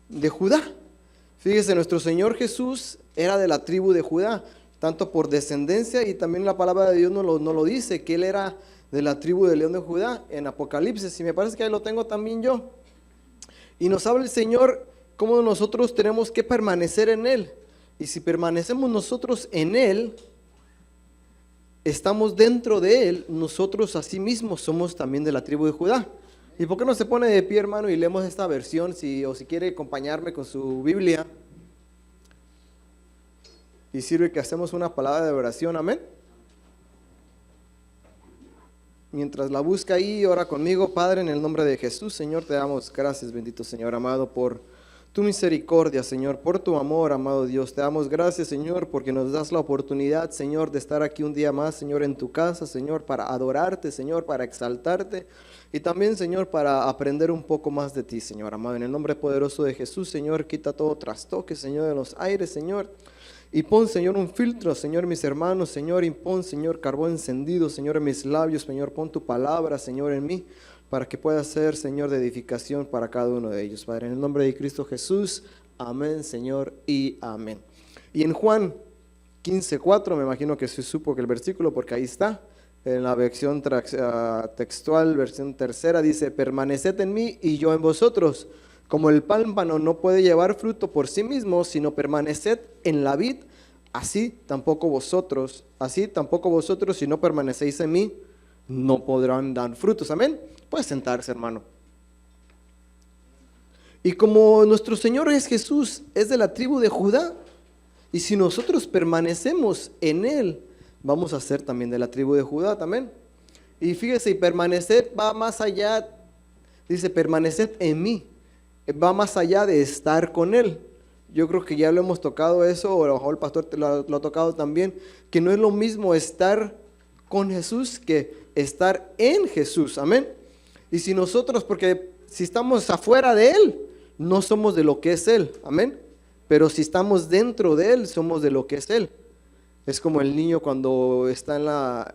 de Judá. Fíjese, nuestro Señor Jesús era de la tribu de Judá, tanto por descendencia, y también la palabra de Dios nos lo dice, que Él era de la tribu de León de Judá en Apocalipsis, y me parece que ahí lo tengo también yo. Y nos habla el Señor cómo nosotros tenemos que permanecer en Él. Y si permanecemos nosotros en Él, estamos dentro de Él, nosotros asimismos somos también de la tribu de Judá. ¿Y por qué no se pone de pie, hermano, y leemos esta versión, o si quiere acompañarme con su Biblia? Y sirve que hacemos una palabra de oración, amén. Mientras la busca ahí, ora conmigo. Padre, en el nombre de Jesús, Señor, te damos gracias, bendito Señor amado, por tu misericordia, Señor, por tu amor, amado Dios. Te damos gracias, Señor, porque nos das la oportunidad, Señor, de estar aquí un día más, Señor, en tu casa, Señor, para adorarte, Señor, para exaltarte, y también, Señor, para aprender un poco más de ti, Señor amado. En el nombre poderoso de Jesús, Señor, quita todo trastoque, Señor, de los aires, Señor. Y pon, Señor, un filtro, Señor, mis hermanos, Señor, y pon, Señor, carbón encendido, Señor, en mis labios, Señor, pon tu palabra, Señor, en mí, para que pueda ser, Señor, de edificación para cada uno de ellos, Padre, en el nombre de Cristo Jesús, amén, Señor, y amén. Y en Juan 15:4, me imagino que se supo que el versículo, porque ahí está, en la versión textual, versión tercera, dice, permaneced en mí y yo en vosotros. Como el pámpano no puede llevar fruto por sí mismo, sino permaneced en la vid, así tampoco vosotros, si no permanecéis en mí, no podrán dar frutos. Amén. Puede sentarse, hermano. Y como nuestro Señor es Jesús, es de la tribu de Judá, y si nosotros permanecemos en Él, vamos a ser también de la tribu de Judá también. Y fíjese, y permanecer va más allá, dice, permaneced en mí. Va más allá de estar con Él. Yo creo que ya lo hemos tocado eso, o a lo mejor el pastor lo ha tocado también, que no es lo mismo estar con Jesús que estar en Jesús, amén. Y si nosotros, porque si estamos afuera de Él, no somos de lo que es Él, amén. Pero si estamos dentro de Él, somos de lo que es Él. Es como el niño cuando está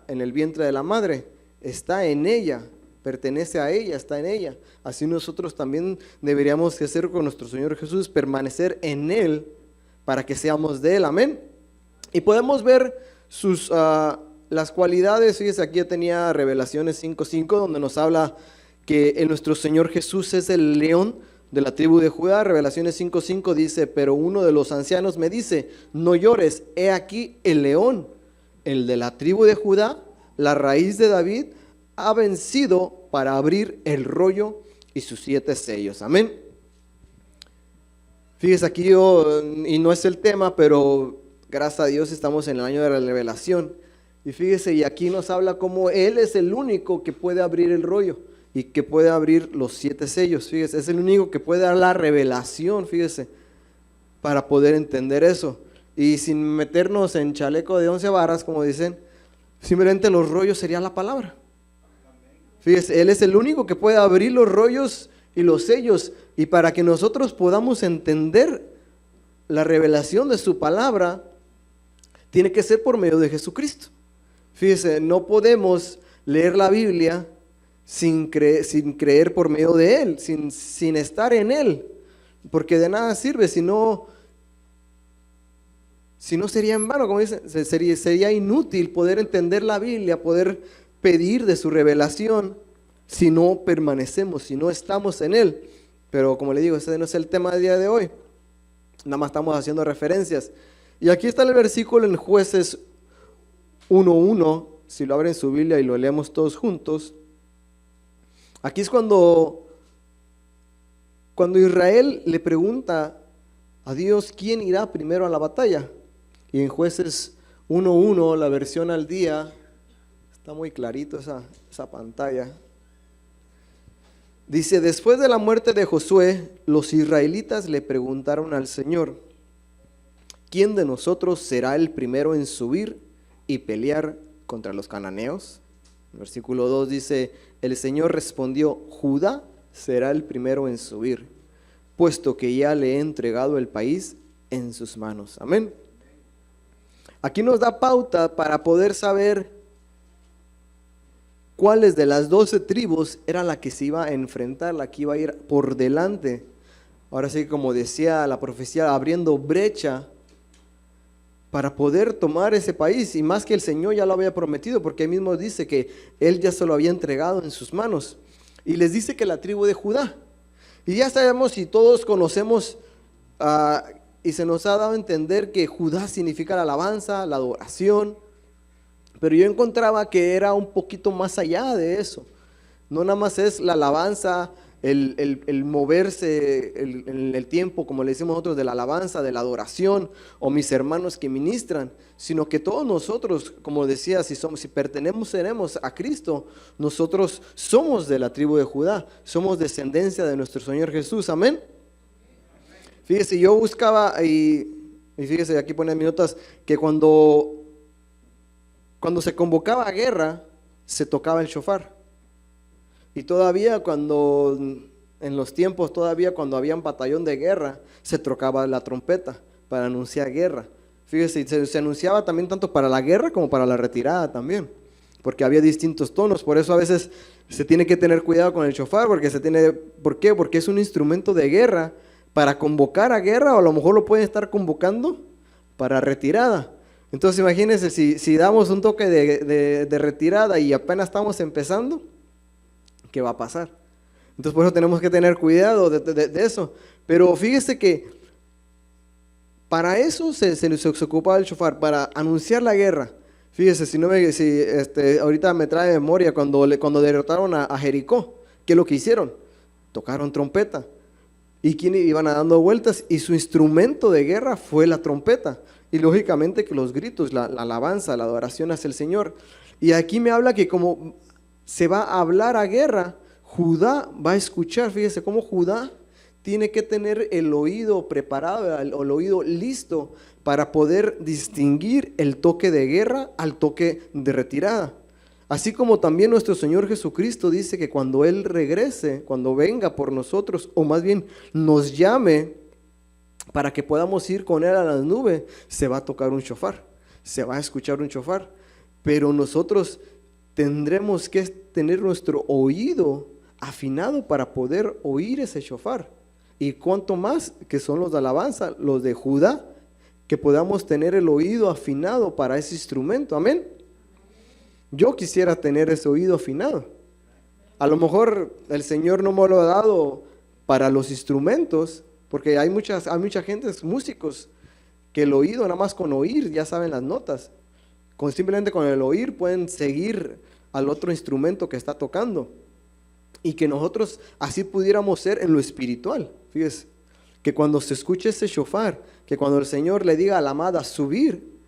en el vientre de la madre, está en ella, pertenece a ella, está en ella. Así nosotros también deberíamos hacer con nuestro Señor Jesús, permanecer en Él para que seamos de Él, amén. Y podemos ver las cualidades. Fíjese, aquí yo tenía Revelaciones 5:5, donde nos habla que nuestro Señor Jesús es el león de la tribu de Judá. Revelaciones 5:5 dice, pero uno de los ancianos me dice, no llores, he aquí el león, el de la tribu de Judá, la raíz de David, ha vencido para abrir el rollo y sus 7 sellos. Amén. Fíjese aquí y no es el tema, pero gracias a Dios estamos en el año de la revelación. Y fíjese, y aquí nos habla cómo Él es el único que puede abrir el rollo y que puede abrir los 7 sellos. Fíjese, es el único que puede dar la revelación, fíjese, para poder entender eso. Y sin meternos en chaleco de 11 varas, como dicen, simplemente los rollos sería la palabra. Fíjese, Él es el único que puede abrir los rollos y los sellos. Y para que nosotros podamos entender la revelación de su palabra, tiene que ser por medio de Jesucristo. Fíjese, no podemos leer la Biblia sin creer por medio de Él, sin estar en Él. Porque de nada sirve si no sería en vano, como dicen, sería inútil poder entender la Biblia, poder pedir de su revelación si no permanecemos, si no estamos en Él. Pero como le digo, ese no es el tema del día de hoy, nada más estamos haciendo referencias. Y aquí está el versículo en Jueces 1:1, si lo abren su Biblia y lo leemos todos juntos. Aquí es cuando Israel le pregunta a Dios quién irá primero a la batalla. Y en Jueces 1:1, la versión al día, está muy clarito esa pantalla. Dice, después de la muerte de Josué, los israelitas le preguntaron al Señor, ¿quién de nosotros será el primero en subir y pelear contra los cananeos? Versículo 2 dice, el Señor respondió, Judá será el primero en subir, puesto que ya le he entregado el país en sus manos. Amén. Aquí nos da pauta para poder saber cuáles de las 12 tribus era la que se iba a enfrentar, la que iba a ir por delante Ahora sí, como decía la profecía, abriendo brecha para poder tomar ese país, y más que el Señor ya lo había prometido, porque él mismo dice que él ya se lo había entregado en sus manos, y les dice que la tribu de Judá, y ya sabemos y todos conocemos, y se nos ha dado a entender que Judá significa la alabanza, la adoración, pero yo encontraba que era un poquito más allá de eso. No nada más es la alabanza, el moverse en el tiempo, como le decimos nosotros, de la alabanza, de la adoración, o mis hermanos que ministran, sino que todos nosotros, como decía, si pertenecemos a Cristo, nosotros somos de la tribu de Judá, somos descendencia de nuestro Señor Jesús, amén. Fíjese, yo buscaba, y fíjese, aquí pone en mis notas, que cuando se convocaba a guerra, se tocaba el shofar. Y todavía en los tiempos, todavía cuando había un batallón de guerra, se tocaba la trompeta para anunciar guerra. Fíjese, se anunciaba también tanto para la guerra como para la retirada también, porque había distintos tonos. Por eso a veces se tiene que tener cuidado con el shofar, ¿por qué? Porque es un instrumento de guerra para convocar a guerra, o a lo mejor lo pueden estar convocando para retirada. Entonces imagínense, si damos un toque de retirada y apenas estamos empezando, ¿qué va a pasar? Entonces por eso tenemos que tener cuidado de eso. Pero fíjese que para eso se ocupaba el shofar, para anunciar la guerra. Fíjese, ahorita me trae memoria cuando derrotaron a Jericó, ¿qué es lo que hicieron? Tocaron trompeta. Y iban dando vueltas, y su instrumento de guerra fue la trompeta. Y lógicamente que los gritos, la alabanza, la adoración hacia el Señor. Y aquí me habla que como se va a hablar a guerra, Judá va a escuchar. Fíjese cómo Judá tiene que tener el oído preparado, el oído listo para poder distinguir el toque de guerra al toque de retirada. Así como también nuestro Señor Jesucristo dice que cuando Él regrese, cuando venga por nosotros, o más bien nos llame para que podamos ir con Él a las nubes, se va a tocar un shofar, se va a escuchar un shofar, pero nosotros tendremos que tener nuestro oído afinado para poder oír ese shofar. Y cuanto más que son los de alabanza, los de Judá, que podamos tener el oído afinado para ese instrumento, amén. Yo quisiera tener ese oído afinado. A lo mejor el Señor no me lo ha dado para los instrumentos, porque hay mucha gente, músicos, que el oído, nada más con oír, ya saben las notas. Simplemente con el oír pueden seguir al otro instrumento que está tocando. Y que nosotros así pudiéramos ser en lo espiritual. Fíjese, que cuando se escuche ese shofar, que cuando el Señor le diga a la amada subir,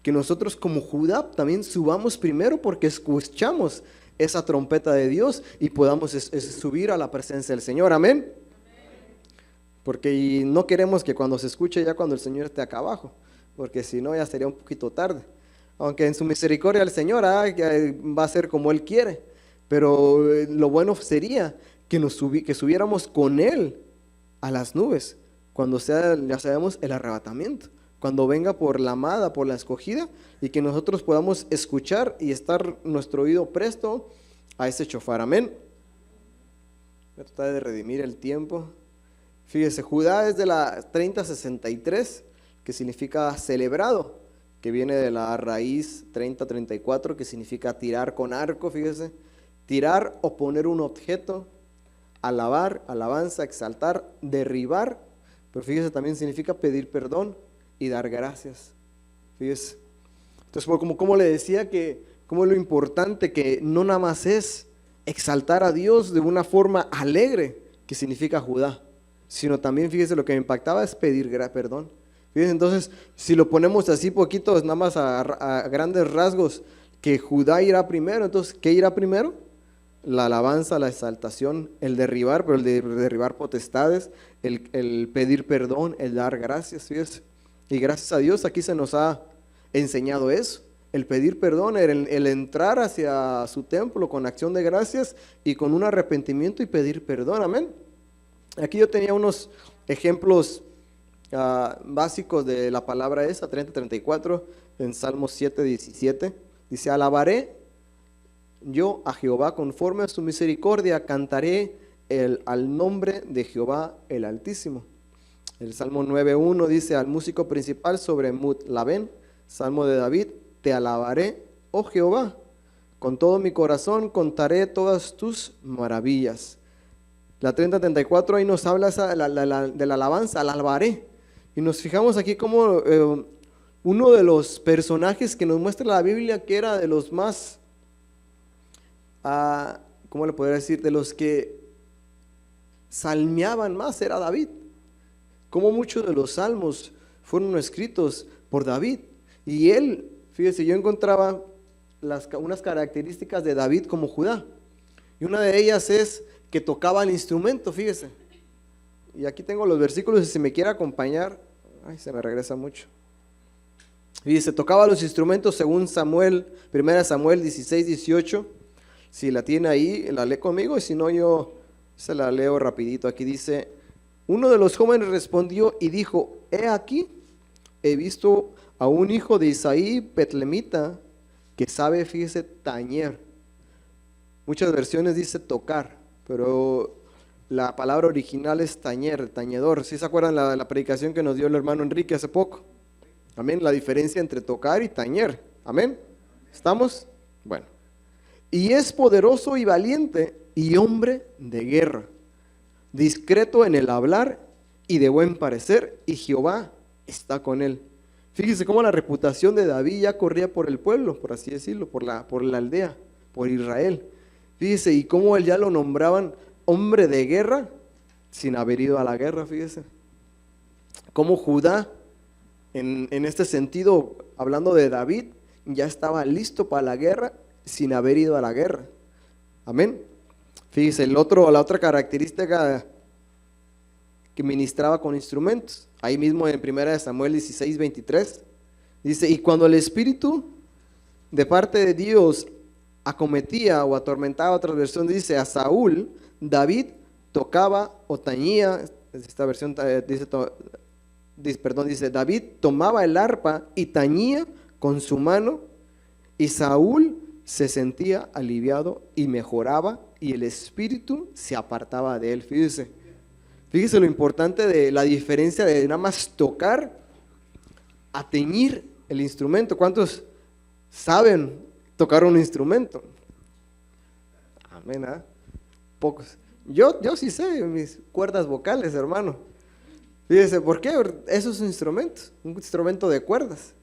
que nosotros como Judá también subamos primero, porque escuchamos esa trompeta de Dios y podamos subir a la presencia del Señor, amén. Porque no queremos que cuando se escuche ya cuando el Señor esté acá abajo, porque si no ya sería un poquito tarde. Aunque en su misericordia el Señor va a ser como Él quiere, pero lo bueno sería que subiéramos con Él a las nubes, cuando sea, ya sabemos, el arrebatamiento, cuando venga por la amada, por la escogida, y que nosotros podamos escuchar y estar nuestro oído presto a ese shofar, amén. Voy a tratar de redimir el tiempo. Fíjese, Judá es de la 3063, que significa celebrado, que viene de la raíz 3034, que significa tirar con arco. Fíjese, tirar o poner un objeto, alabar, alabanza, exaltar, derribar, pero fíjese, también significa pedir perdón y dar gracias. Fíjese, entonces como le decía, como lo importante que no nada más es exaltar a Dios de una forma alegre, que significa Judá, sino también, fíjese, lo que me impactaba es pedir perdón. Fíjense, entonces, si lo ponemos así poquitos, nada más a grandes rasgos, que Judá irá primero. Entonces, ¿qué irá primero? La alabanza, la exaltación, el derribar, pero el de derribar potestades, el pedir perdón, el dar gracias. Fíjense. Y gracias a Dios aquí se nos ha enseñado eso, el pedir perdón, el entrar hacia su templo con acción de gracias y con un arrepentimiento y pedir perdón, amén. Aquí yo tenía unos ejemplos básicos de la palabra esa, 30-34, en Salmos 7-17, dice: alabaré yo a Jehová conforme a su misericordia, cantaré al nombre de Jehová el Altísimo. El Salmo 9.1 dice: al músico principal sobre Mut-Labén, Salmo de David, te alabaré, oh Jehová, con todo mi corazón contaré todas tus maravillas. La 30:34 ahí nos habla de la alabanza, alabaré. Y nos fijamos aquí como uno de los personajes que nos muestra la Biblia, que era de los más, ¿cómo le podría decir? De los que salmeaban más, era David. Como muchos de los salmos fueron escritos por David. Y él, fíjese, yo encontraba unas características de David como Judá. Y una de ellas es que tocaba el instrumento, fíjese. Y aquí tengo los versículos, si me quiere acompañar. Ay, se me regresa mucho. Fíjese, tocaba los instrumentos según Samuel, 1 Samuel 16:18. Si la tiene ahí, la lee conmigo, y si no, yo se la leo rapidito. Aquí dice: uno de los jóvenes respondió y dijo: he aquí, he visto a un hijo de Isaí Betlemita que sabe, fíjese, tañer. Muchas versiones dice tocar, pero la palabra original es tañer, tañedor. ¿Sí se acuerdan la predicación que nos dio el hermano Enrique hace poco? Amén, la diferencia entre tocar y tañer. Amén, ¿estamos? Bueno. Y es poderoso y valiente y hombre de guerra, discreto en el hablar y de buen parecer, y Jehová está con él. Fíjese cómo la reputación de David ya corría por el pueblo, por así decirlo, por la aldea, por Israel. Fíjese, y cómo él ya lo nombraban hombre de guerra sin haber ido a la guerra, fíjese. Cómo Judá, en este sentido, hablando de David, ya estaba listo para la guerra sin haber ido a la guerra. Amén. Fíjese, la otra característica que ministraba con instrumentos. Ahí mismo en 1 Samuel 16:23 dice: y cuando el Espíritu de parte de Dios acometía o atormentaba, otra versión dice, a Saúl, David tocaba o tañía. Esta versión dice David tomaba el arpa y tañía con su mano, y Saúl se sentía aliviado y mejoraba, y el Espíritu se apartaba de él. Fíjese lo importante de la diferencia de nada más tocar a teñir el instrumento. ¿Cuántos saben tocar un instrumento? Amén, ¿eh? Pocos. Yo sí sé mis cuerdas vocales, hermano. Fíjese, ¿por qué? Eso es un instrumento de cuerdas.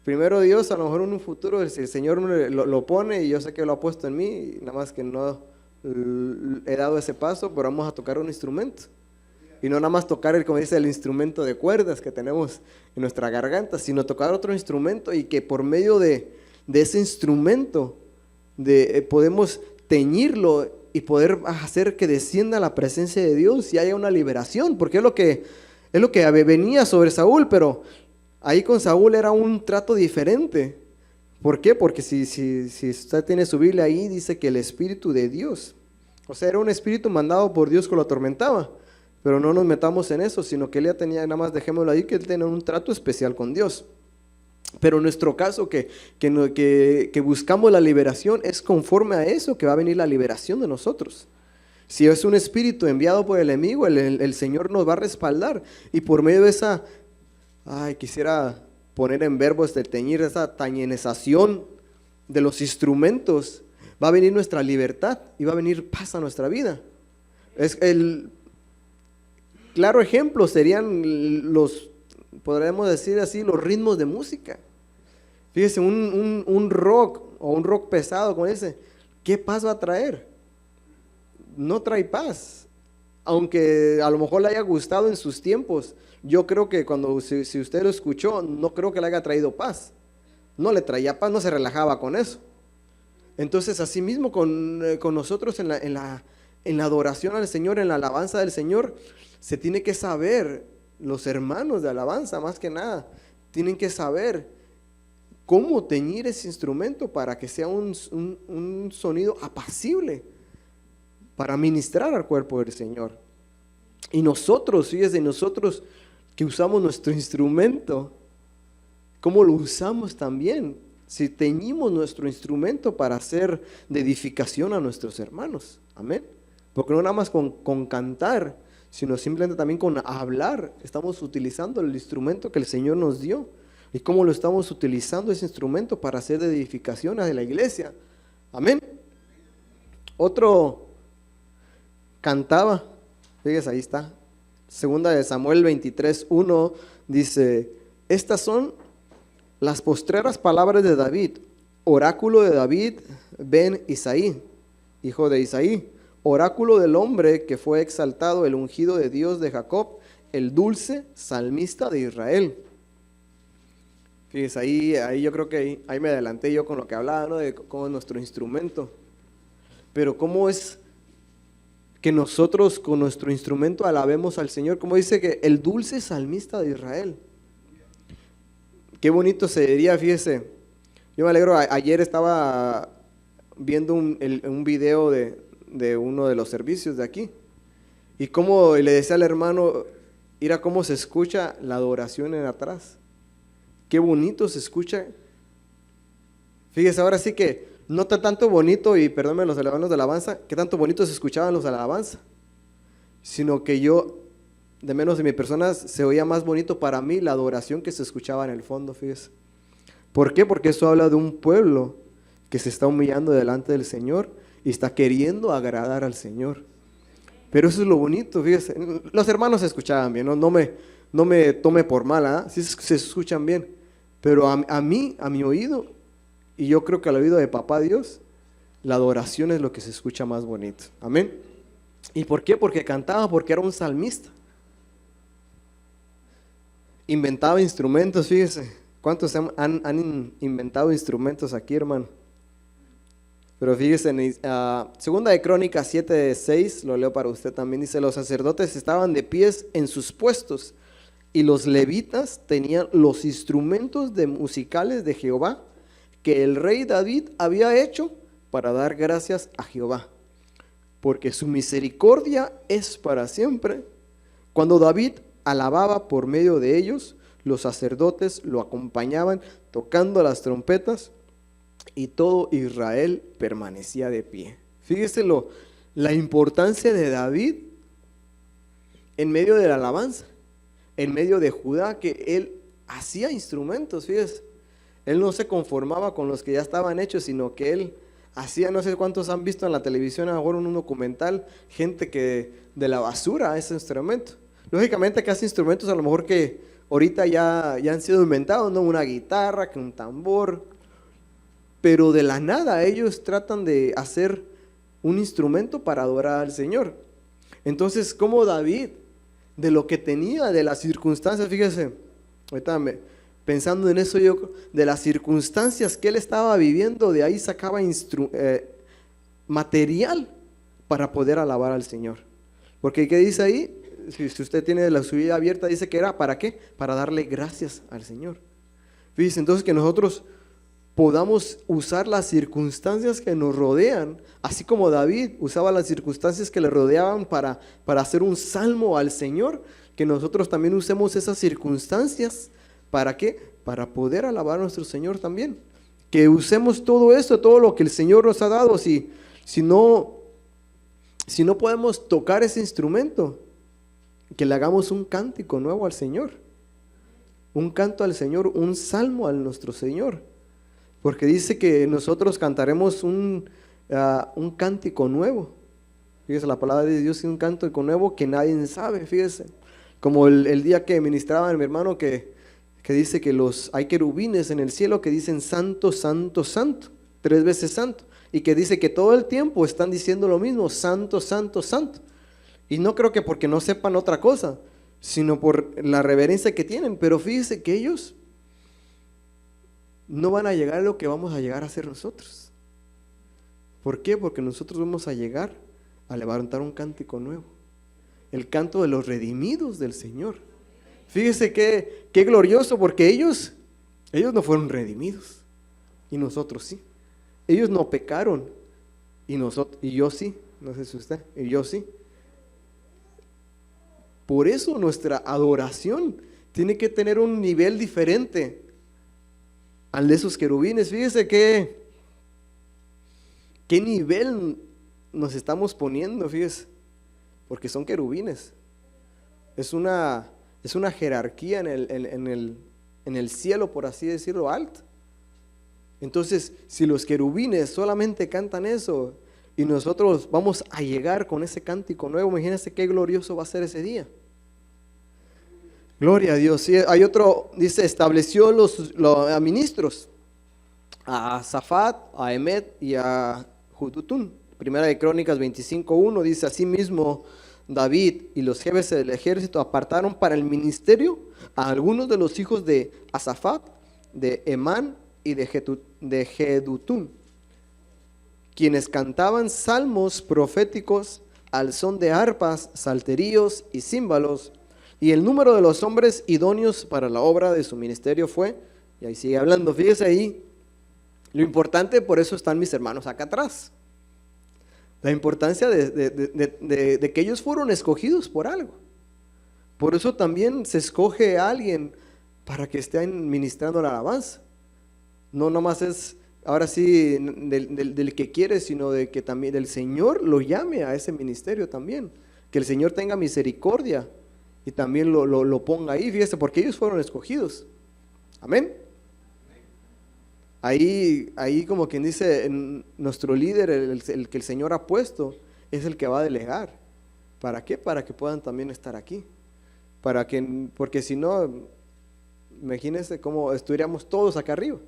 Primero Dios, a lo mejor en un futuro el Señor lo pone, y yo sé que lo ha puesto en mí, nada más que no he dado ese paso, pero vamos a tocar un instrumento. Y no nada más tocar, como dice, el instrumento de cuerdas que tenemos en nuestra garganta, sino tocar otro instrumento, y que por medio de ese instrumento podemos teñirlo y poder hacer que descienda la presencia de Dios y haya una liberación, porque es lo que venía sobre Saúl, pero ahí con Saúl era un trato diferente. ¿Por qué? Porque si usted tiene su Biblia ahí, dice que el Espíritu de Dios, o sea, era un espíritu mandado por Dios que lo atormentaba. Pero no nos metamos en eso, sino que él ya tenía, nada más dejémoslo ahí, que él tenía un trato especial con Dios. Pero en nuestro caso, que buscamos la liberación, es conforme a eso que va a venir la liberación de nosotros. Si es un espíritu enviado por el enemigo, el Señor nos va a respaldar. Y por medio de esa, quisiera poner en verbos de teñir, esa tañenización de los instrumentos, va a venir nuestra libertad y va a venir paz a nuestra vida. El claro ejemplo serían podríamos decir así, los ritmos de música. Fíjese, un rock o un rock pesado, como dice, ¿qué paz va a traer? No trae paz. Aunque a lo mejor le haya gustado en sus tiempos, yo creo que si usted lo escuchó, no creo que le haya traído paz. No le traía paz, no se relajaba con eso. Entonces, así mismo con nosotros en la adoración al Señor, en la alabanza del Señor, se tiene que saber, los hermanos de alabanza más que nada, tienen que saber cómo teñir ese instrumento para que sea un sonido apacible para ministrar al cuerpo del Señor. Y nosotros, fíjense, nosotros que usamos nuestro instrumento, ¿cómo lo usamos también? Si teñimos nuestro instrumento para hacer de edificación a nuestros hermanos. Amén. Porque no nada más con cantar, sino simplemente también con hablar. Estamos utilizando el instrumento que el Señor nos dio. ¿Y cómo lo estamos utilizando ese instrumento para hacer de edificación de la iglesia? Amén. Otro cantaba, fíjese, ahí está. Segunda de Samuel 23:1 dice: estas son las postreras palabras de David, oráculo de David ben Isaí, hijo de Isaí, oráculo del hombre que fue exaltado, el ungido de Dios de Jacob, el dulce salmista de Israel. Fíjese, ahí yo creo que ahí me adelanté yo con lo que hablaba, ¿no? De cómo es nuestro instrumento. Pero cómo es que nosotros con nuestro instrumento alabemos al Señor, como dice que el dulce salmista de Israel. Qué bonito se diría, fíjese. Yo me alegro, ayer estaba viendo un video de uno de los servicios de aquí, y cómo le decía al hermano, mira cómo se escucha la adoración en atrás. Qué bonito se escucha. Fíjese, ahora sí que no está tanto bonito, y perdónenme los hermanos de alabanza, que tanto bonito se escuchaban los de la alabanza, sino que yo, de menos de mi persona, se oía más bonito para mí la adoración que se escuchaba en el fondo, fíjese. ¿Por qué? Porque eso habla de un pueblo que se está humillando delante del Señor y está queriendo agradar al Señor. Pero eso es lo bonito, fíjese. Los hermanos se escuchaban bien, no me tome por mal, sí se escuchan bien, pero a mi oído, y yo creo que al oído de Papá Dios, la adoración es lo que se escucha más bonito. Amén. ¿Y por qué? Porque cantaba, porque era un salmista. Inventaba instrumentos, fíjese. ¿Cuántos han inventado instrumentos aquí, hermano? Pero fíjese, segunda de Crónicas 7:6, lo leo para usted también, dice: los sacerdotes estaban de pies en sus puestos, y los levitas tenían los instrumentos musicales de Jehová, que el rey David había hecho para dar gracias a Jehová, porque su misericordia es para siempre. Cuando David alababa por medio de ellos, los sacerdotes lo acompañaban tocando las trompetas, y todo Israel permanecía de pie. Fíjese la importancia de David en medio de la alabanza, en medio de Judá, que él hacía instrumentos, fíjese. Él no se conformaba con los que ya estaban hechos, sino que él hacía, no sé cuántos han visto en la televisión ahora en un documental, gente que de la basura hace instrumento. Lógicamente que hace instrumentos a lo mejor que ahorita ya han sido inventados, ¿no? Una guitarra, que un tambor, pero de la nada ellos tratan de hacer un instrumento para adorar al Señor. Entonces, como David, de lo que tenía, de las circunstancias, fíjese, ahorita pensando en eso, yo, de las circunstancias que él estaba viviendo, de ahí sacaba material para poder alabar al Señor. Porque ¿qué dice ahí? Si usted tiene la subida abierta, dice que era ¿para qué? Para darle gracias al Señor. Fíjese, entonces que nosotros podamos usar las circunstancias que nos rodean, así como David usaba las circunstancias que le rodeaban para hacer un salmo al Señor, que nosotros también usemos esas circunstancias. ¿Para qué? Para poder alabar a nuestro Señor también. Que usemos todo esto, todo lo que el Señor nos ha dado. Si no podemos tocar ese instrumento, que le hagamos un cántico nuevo al Señor. Un canto al Señor, un salmo a nuestro Señor. Porque dice que nosotros cantaremos un cántico nuevo. Fíjese, la palabra de Dios es un cántico nuevo que nadie sabe, fíjese. Como el día que ministraba mi hermano que dice que hay querubines en el cielo que dicen santo, santo, santo, 3 veces santo. Y que dice que todo el tiempo están diciendo lo mismo, santo, santo, santo. Y no creo que porque no sepan otra cosa, sino por la reverencia que tienen. Pero fíjese que ellos no van a llegar a lo que vamos a llegar a ser nosotros. ¿Por qué? Porque nosotros vamos a llegar a levantar un cántico nuevo, el canto de los redimidos del Señor. Fíjese qué glorioso, porque ellos no fueron redimidos, y nosotros sí. Ellos no pecaron, y yo sí, no sé si usted, y yo sí. Por eso nuestra adoración tiene que tener un nivel diferente al de esos querubines. Fíjese qué nivel nos estamos poniendo, fíjese, porque son querubines. es una jerarquía en el cielo, por así decirlo, alto. Entonces, si los querubines solamente cantan eso y nosotros vamos a llegar con ese cántico nuevo, imagínense qué glorioso va a ser ese día. Gloria a Dios. Sí, hay otro, dice, estableció a ministros, a Zafat, a Emet y a Judutún. Primera de Crónicas 25:1 dice, asimismo David y los jefes del ejército apartaron para el ministerio a algunos de los hijos de Asafat, de Emán y de Jedutún, quienes cantaban salmos proféticos al son de arpas, salterios y címbalos, y el número de los hombres idóneos para la obra de su ministerio fue, y ahí sigue hablando, fíjese ahí, lo importante, por eso están mis hermanos acá atrás, la importancia de que ellos fueron escogidos por algo. Por eso también se escoge a alguien para que esté ministrando la alabanza. No nomás es, ahora sí, del que quiere, sino de que también el Señor lo llame a ese ministerio también. Que el Señor tenga misericordia y también lo ponga ahí, fíjese, porque ellos fueron escogidos. Amén. Ahí como quien dice, nuestro líder, el que el Señor ha puesto, es el que va a delegar. ¿Para qué? Para que puedan también estar aquí. Porque si no, imagínense cómo estuviéramos todos acá arriba.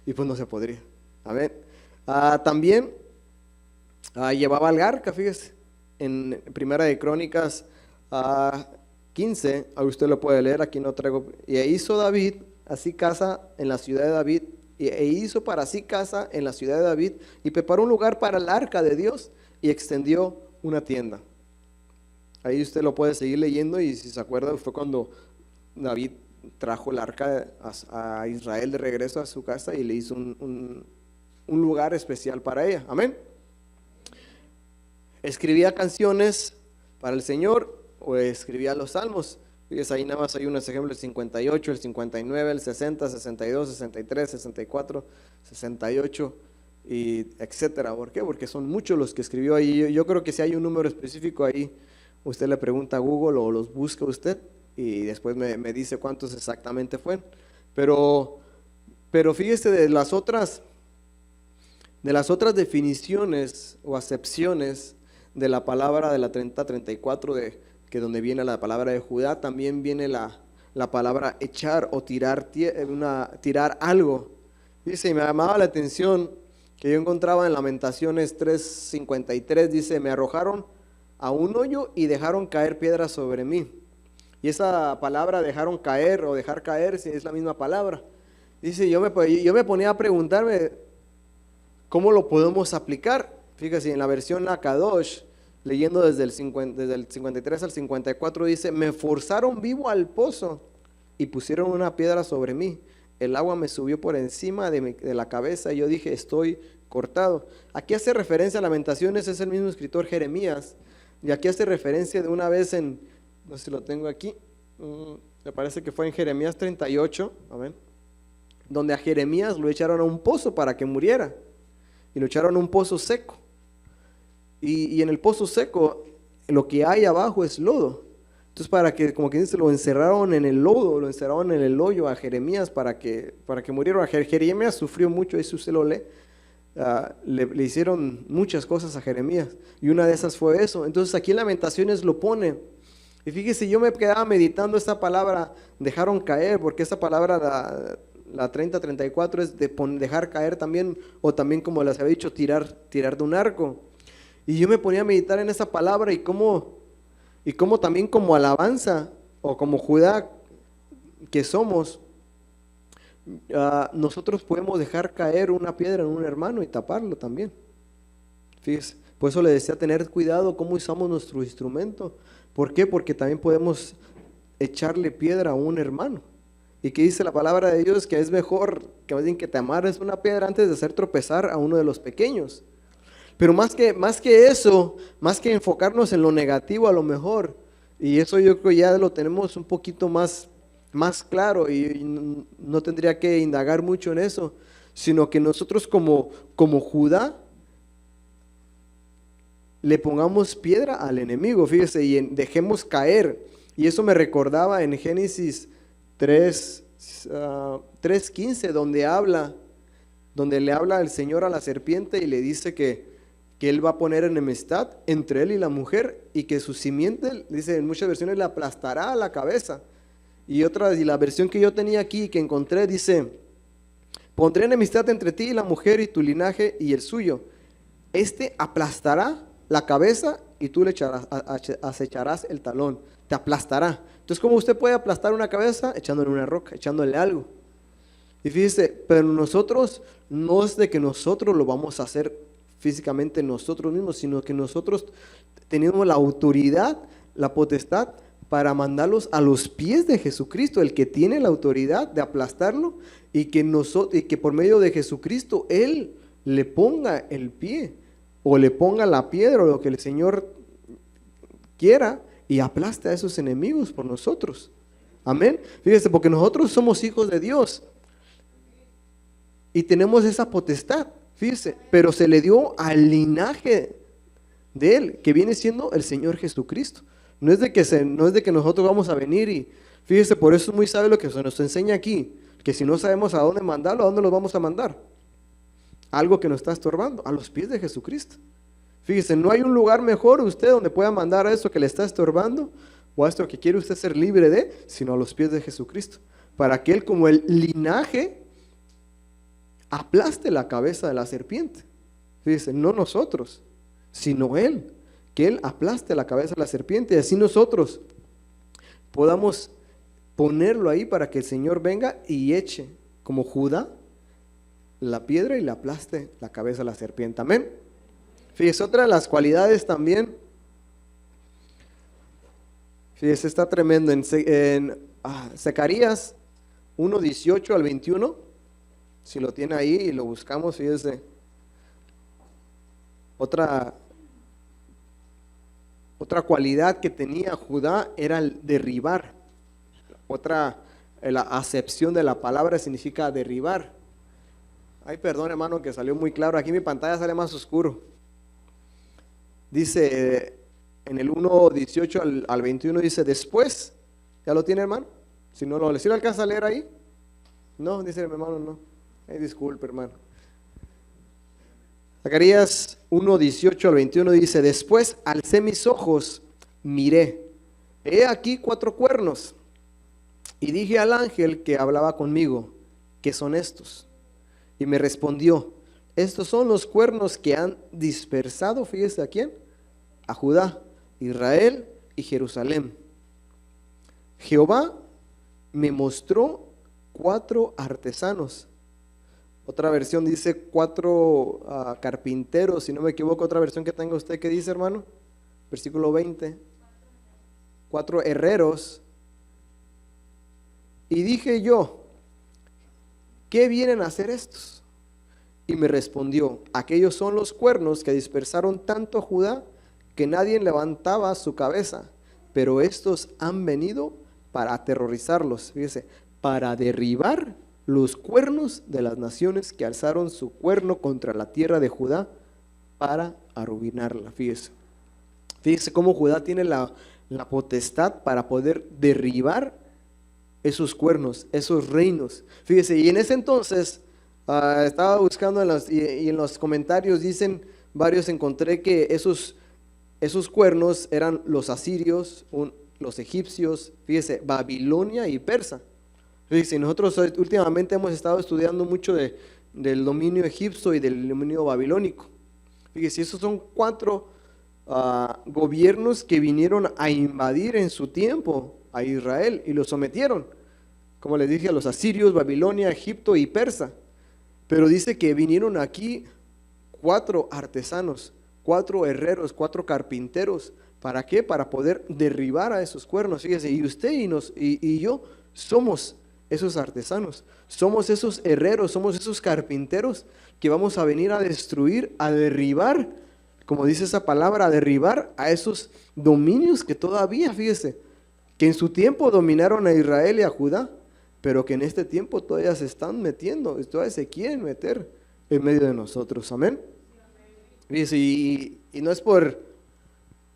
Y pues no se podría. Amén. También llevaba el arca, fíjese, en Primera de Crónicas 15, usted lo puede leer, aquí no traigo. Y hizo David así casa en la ciudad de David, e hizo para sí casa en la ciudad de David, y preparó un lugar para el arca de Dios, y extendió una tienda. Ahí usted lo puede seguir leyendo, y si se acuerda, fue cuando David trajo el arca a Israel de regreso a su casa y le hizo un lugar especial para ella. Amén. Escribía canciones para el Señor o escribía los salmos. Fíjense, ahí nada más hay unos ejemplos: el 58, el 59, el 60, 62, 63, 64, 68 y etcétera. ¿Por qué? Porque son muchos los que escribió ahí. Yo creo que si hay un número específico ahí, usted le pregunta a Google o los busca usted y después me dice cuántos exactamente fueron. Pero fíjese, de las otras definiciones o acepciones de la palabra de la 30-34, que donde viene la palabra de Judá, también viene la palabra echar o tirar algo. Dice, y me llamaba la atención que yo encontraba en Lamentaciones 3:53, dice, me arrojaron a un hoyo y dejaron caer piedras sobre mí. Y esa palabra dejaron caer o dejar caer es la misma palabra. Dice, yo me ponía a preguntarme cómo lo podemos aplicar. Fíjese, en la versión Akadosh, leyendo desde el 53 al 54, dice, me forzaron vivo al pozo y pusieron una piedra sobre mí. El agua me subió por encima de la cabeza y yo dije, estoy cortado. Aquí hace referencia a Lamentaciones, es el mismo escritor Jeremías. Y aquí hace referencia de una vez no sé si lo tengo aquí, me parece que fue en Jeremías 38, amén, donde a Jeremías lo echaron a un pozo para que muriera. Y lo echaron a un pozo seco. Y en el pozo seco, lo que hay abajo es lodo. Entonces, para que, como que dice, lo encerraron en el lodo, lo encerraron en el hoyo a Jeremías para que muriera. Jeremías sufrió mucho, eso usted lo lee. Le hicieron muchas cosas a Jeremías, y una de esas fue eso. Entonces, aquí en Lamentaciones lo pone. Y fíjese, yo me quedaba meditando esta palabra, dejaron caer, porque esa palabra, la 30-34, es dejar caer también, o también, como les había dicho, tirar de un arco. Y yo me ponía a meditar en esa palabra y cómo también como alabanza o como Judá que somos, nosotros podemos dejar caer una piedra en un hermano y taparlo también. Fíjese, por eso le decía tener cuidado cómo usamos nuestro instrumento. ¿Por qué? Porque también podemos echarle piedra a un hermano. ¿Y qué dice la palabra de Dios? Que es mejor que te amarres una piedra antes de hacer tropezar a uno de los pequeños. Pero más que eso, más que enfocarnos en lo negativo a lo mejor, y eso yo creo ya lo tenemos un poquito más claro, y no tendría que indagar mucho en eso, sino que nosotros como Judá le pongamos piedra al enemigo, fíjese, y dejemos caer. Y eso me recordaba en Génesis 3, 3:15, donde le habla el Señor a la serpiente y le dice que Él va a poner enemistad entre él y la mujer y que su simiente, dice en muchas versiones, le aplastará a la cabeza. Y la versión que yo tenía aquí, que encontré, dice: pondré enemistad entre ti y la mujer y tu linaje y el suyo. Este aplastará la cabeza y tú le acecharás el talón. Te aplastará. Entonces, ¿cómo usted puede aplastar una cabeza? Echándole una roca, echándole algo. Y fíjese, pero nosotros, no es de que nosotros lo vamos a hacer físicamente nosotros mismos, sino que nosotros tenemos la autoridad, la potestad para mandarlos a los pies de Jesucristo, el que tiene la autoridad de aplastarlo, y que por medio de Jesucristo Él le ponga el pie o le ponga la piedra o lo que el Señor quiera y aplaste a esos enemigos por nosotros. Amén. Fíjese, porque nosotros somos hijos de Dios y tenemos esa potestad, fíjese, pero se le dio al linaje de Él, que viene siendo el Señor Jesucristo. No es de que nosotros vamos a venir y, fíjese, por eso es muy sabio lo que se nos enseña aquí, que si no sabemos a dónde mandarlo, ¿a dónde los vamos a mandar? Algo que nos está estorbando, a los pies de Jesucristo. Fíjese, no hay un lugar mejor usted donde pueda mandar a eso que le está estorbando o a esto que quiere usted ser libre de, sino a los pies de Jesucristo, para que Él, como el linaje, aplaste la cabeza de la serpiente. Fíjese, no nosotros, sino Él, que Él aplaste la cabeza de la serpiente y así nosotros podamos ponerlo ahí para que el Señor venga y eche, como Judá, la piedra y le aplaste la cabeza de la serpiente. Amén. Fíjese, otra de las cualidades también, fíjese, está tremendo, en Zacarías 1:18 al 21, si lo tiene ahí y lo buscamos, fíjese, otra cualidad que tenía Judá era el derribar. La acepción de la palabra significa derribar. Ay, perdón, hermano, que salió muy claro. Aquí mi pantalla sale más oscuro. Dice en el 1:18 al 21, dice: después, ¿ya lo tiene, hermano? Si no lo alcanza a leer ahí. No, dice mi hermano, no. Disculpe, hermano. Zacarías 1:18 al 21 dice: después alcé mis ojos, miré, he aquí 4 cuernos, y dije al ángel que hablaba conmigo: ¿qué son estos? Y me respondió: estos son los cuernos que han dispersado, fíjese, ¿a quién? A Judá, Israel y Jerusalén. Jehová me mostró 4 artesanos. Otra versión dice 4 carpinteros, si no me equivoco. Otra versión que tenga usted, ¿qué dice, hermano? Versículo 20. 4 herreros. Y dije yo: ¿qué vienen a hacer estos? Y me respondió: aquellos son los cuernos que dispersaron tanto a Judá que nadie levantaba su cabeza, pero estos han venido para aterrorizarlos, fíjese, para derribar los cuernos de las naciones que alzaron su cuerno contra la tierra de Judá para arruinarla. Fíjese cómo Judá tiene la potestad para poder derribar esos cuernos, esos reinos. Fíjese, y en ese entonces estaba buscando y en los comentarios dicen varios, encontré que esos cuernos eran los asirios, los egipcios, fíjese, Babilonia y Persa. Fíjese, nosotros últimamente hemos estado estudiando mucho del dominio egipcio y del dominio babilónico. Fíjese, esos son 4 gobiernos que vinieron a invadir en su tiempo a Israel y lo sometieron, como les dije, a los asirios, Babilonia, Egipto y Persa. Pero dice que vinieron aquí 4 artesanos, 4 herreros, 4 carpinteros. ¿Para qué? Para poder derribar a esos cuernos. Fíjese, y usted y yo somos esos artesanos, somos esos herreros, somos esos carpinteros que vamos a venir a destruir, a derribar, como dice esa palabra, a derribar a esos dominios que todavía, fíjese, que en su tiempo dominaron a Israel y a Judá, pero que en este tiempo todavía se están metiendo, todavía se quieren meter en medio de nosotros. Amén. Fíjese, y no es por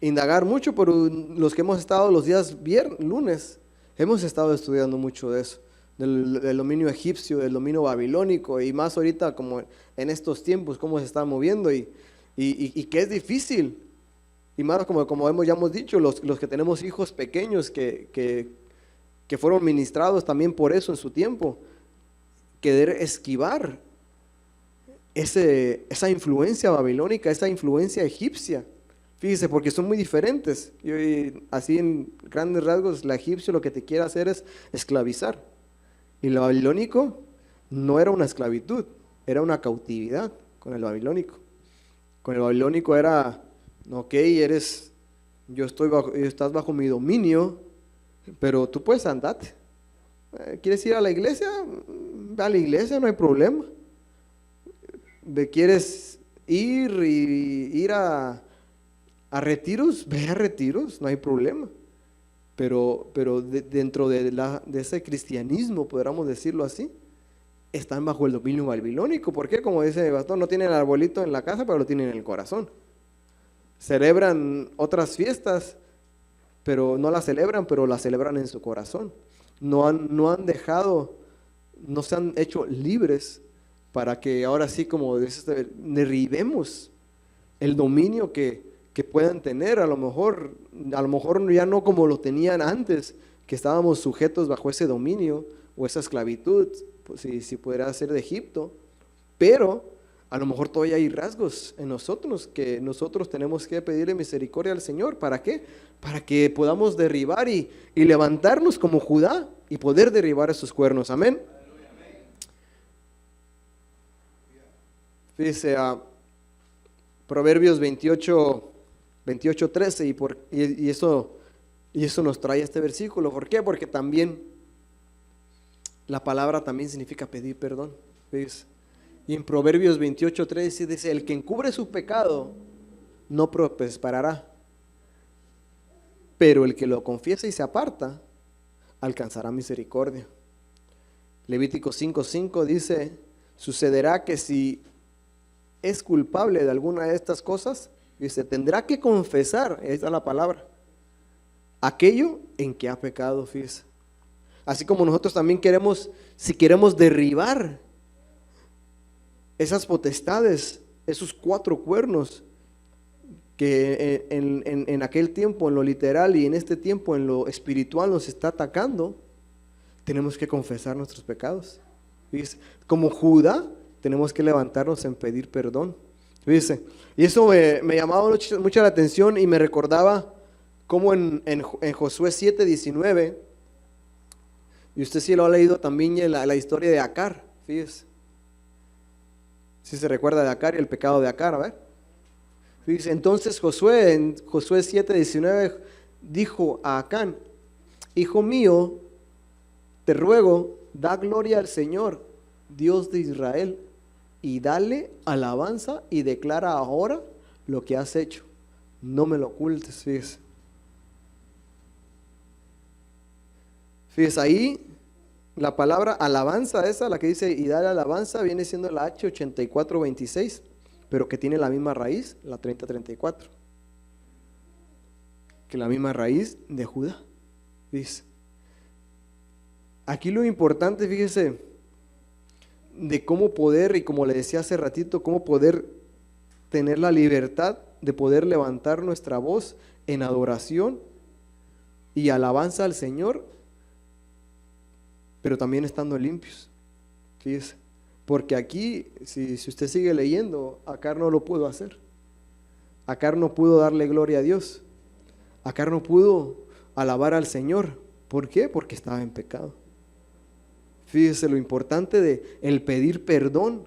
indagar mucho, pero los que hemos estado los días lunes, hemos estado estudiando mucho de eso, del dominio egipcio, del dominio babilónico, y más ahorita como en estos tiempos, cómo se está moviendo y que es difícil. Y más como ya hemos dicho, los que tenemos hijos pequeños que fueron ministrados también por eso en su tiempo, querer esquivar esa influencia babilónica, esa influencia egipcia. Fíjese, porque son muy diferentes. Y así en grandes rasgos, la egipcio lo que te quiere hacer es esclavizar. Y el babilónico no era una esclavitud, era una cautividad con el babilónico. Con el babilónico era, ok, estás bajo mi dominio, pero tú puedes andarte. ¿Quieres ir a la iglesia? Ve a la iglesia, no hay problema. ¿Quieres ir a retiros? Ve a retiros, no hay problema. Pero dentro de ese cristianismo, podríamos decirlo así, están bajo el dominio babilónico. ¿Por qué? Como dice el pastor, no tienen el arbolito en la casa, pero lo tienen en el corazón. Celebran otras fiestas, pero no las celebran, pero las celebran en su corazón. No han dejado, no se han hecho libres para que ahora sí, como derribemos el dominio que puedan tener, a lo mejor ya no como lo tenían antes, que estábamos sujetos bajo ese dominio o esa esclavitud, pues si pudiera ser de Egipto, pero a lo mejor todavía hay rasgos en nosotros que nosotros tenemos que pedirle misericordia al Señor. ¿Para qué? Para que podamos derribar y levantarnos como Judá y poder derribar esos cuernos. Amén. Fíjese a Proverbios 28:13 y eso nos trae este versículo. ¿Por qué? Porque también la palabra también significa pedir perdón. ¿Ves? Y en Proverbios 28:13 dice, el que encubre su pecado no prosperará, pero el que lo confiesa y se aparta alcanzará misericordia. Levítico 5:5 dice, sucederá que si es culpable de alguna de estas cosas, dice, tendrá que confesar, esa es la palabra, aquello en que ha pecado. Fíjese. Así como nosotros también si queremos derribar esas potestades, esos 4 cuernos que en aquel tiempo, en lo literal, y en este tiempo, en lo espiritual, nos está atacando, tenemos que confesar nuestros pecados. Fíjese. Como Judá, tenemos que levantarnos en pedir perdón. Fíjese. Y eso me llamaba mucho la atención y me recordaba como en Josué 7:19, y usted sí lo ha leído también, la historia de Acar. Fíjese. Si se recuerda de Acar y el pecado de Acar, a ver. Fíjese, entonces Josué, en Josué 7:19, dijo a Acán, hijo mío, te ruego, da gloria al Señor, Dios de Israel, y dale alabanza y declara ahora lo que has hecho. No me lo ocultes. Fíjese. Fíjese ahí. La palabra alabanza, esa, la que dice y dale alabanza, viene siendo la H8426, pero que tiene la misma raíz, la 3034, que la misma raíz de Judá. Fíjese. Aquí lo importante, fíjese, de cómo poder, y como le decía hace ratito, cómo poder tener la libertad de poder levantar nuestra voz en adoración y alabanza al Señor, pero también estando limpios. Fíjese, porque aquí, si usted sigue leyendo, Acar no lo pudo hacer. Acar no pudo darle gloria a Dios. Acar no pudo alabar al Señor. ¿Por qué? Porque estaba en pecado. Fíjese lo importante de el pedir perdón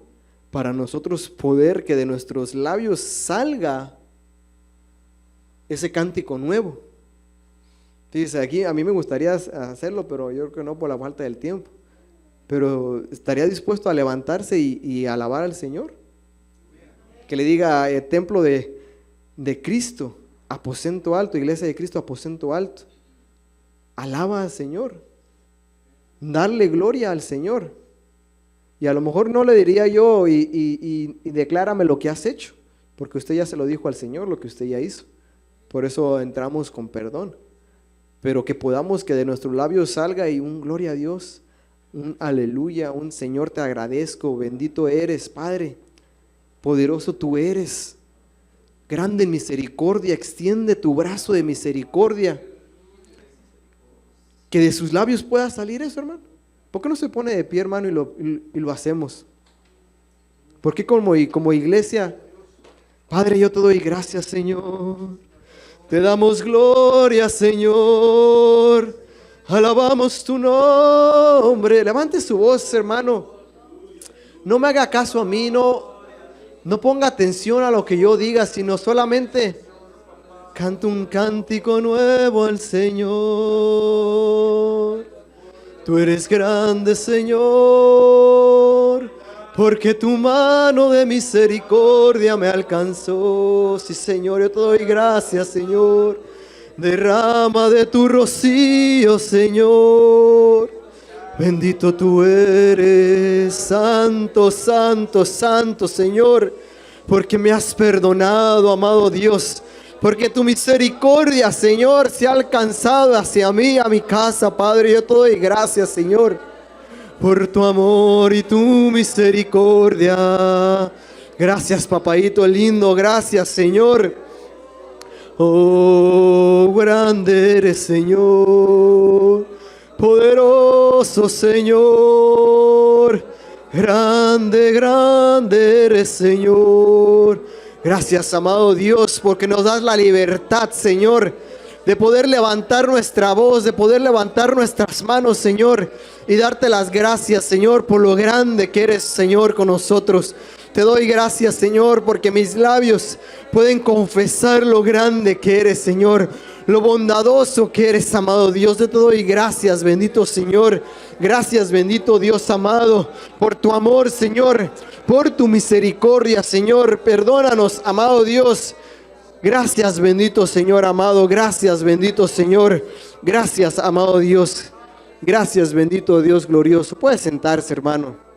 para nosotros poder que de nuestros labios salga ese cántico nuevo. Fíjese, aquí a mí me gustaría hacerlo, pero yo creo que no por la falta del tiempo. Pero estaría dispuesto a levantarse y alabar al Señor. Que le diga, templo de Cristo, aposento alto, iglesia de Cristo, aposento alto. Alaba al Señor. Darle gloria al Señor. Y a lo mejor no le diría yo y declárame lo que has hecho, porque usted ya se lo dijo al Señor, lo que usted ya hizo. Por eso entramos con perdón. Pero que podamos que de nuestros labios salga y un gloria a Dios, un aleluya, un Señor te agradezco, bendito eres, Padre, poderoso tú eres, grande en misericordia, extiende tu brazo de misericordia. Que de sus labios pueda salir eso, hermano. ¿Por qué no se pone de pie, hermano, y lo hacemos? Porque como iglesia, Padre, yo te doy gracias, Señor. Te damos gloria, Señor. Alabamos tu nombre. Levante su voz, hermano. No me haga caso a mí, no ponga atención a lo que yo diga, sino solamente canta un cántico nuevo al Señor. Tú eres grande, Señor, porque tu mano de misericordia me alcanzó. Sí, Señor, yo te doy gracias, Señor. Derrama de tu rocío, Señor. Bendito tú eres, santo, santo, santo, Señor, porque me has perdonado, amado Dios. Porque tu misericordia, Señor, se ha alcanzado hacia mí, a mi casa, Padre. Yo te doy gracias, Señor, por tu amor y tu misericordia. Gracias, papaito lindo, gracias, Señor. Oh, grande eres, Señor, poderoso, Señor. Grande, grande eres, Señor. Gracias, amado Dios, porque nos das la libertad, Señor, de poder levantar nuestra voz, de poder levantar nuestras manos, Señor, y darte las gracias, Señor, por lo grande que eres, Señor, con nosotros. Te doy gracias, Señor, porque mis labios pueden confesar lo grande que eres, Señor, lo bondadoso que eres, amado Dios. Yo te doy gracias, bendito Señor. Gracias, bendito Dios amado, por tu amor, Señor, por tu misericordia, Señor. Perdónanos, amado Dios. Gracias, bendito Señor amado. Gracias, bendito Señor. Gracias, amado Dios. Gracias, bendito Dios glorioso. Puede sentarse, hermano.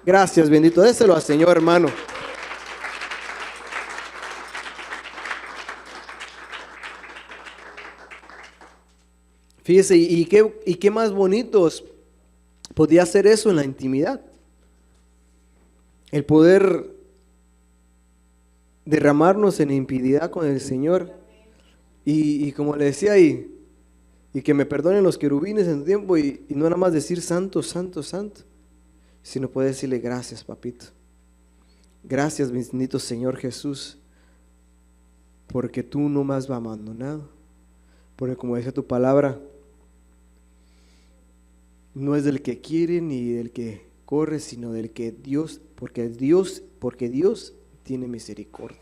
Gracias, bendito. Déselo al Señor, hermano. Fíjese, y qué más bonitos podía hacer eso en la intimidad. El poder derramarnos en intimidad con el Señor. Y como le decía, y que me perdonen los querubines en tiempo, y no nada más decir santo, santo, santo, sino poder decirle gracias, papito. Gracias, bendito Señor Jesús, porque tú no me has abandonado. Porque como dice tu palabra, no es del que quiere ni del que corre, sino del que Dios, porque Dios tiene misericordia.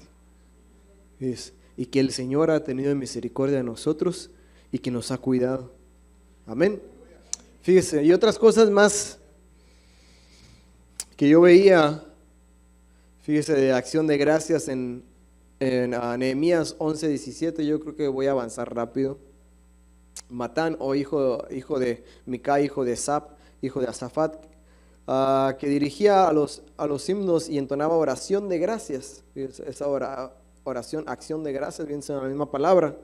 Y que el Señor ha tenido misericordia de nosotros y que nos ha cuidado. Amén. Fíjese, y otras cosas más que yo veía, fíjese, de acción de gracias en Nehemías 11:17. Yo creo que voy a avanzar rápido. Matán, hijo de Mica, hijo de Sap, hijo de Asafat, que dirigía a los himnos y entonaba oración de gracias. Esa oración, acción de gracias, bien en la misma palabra.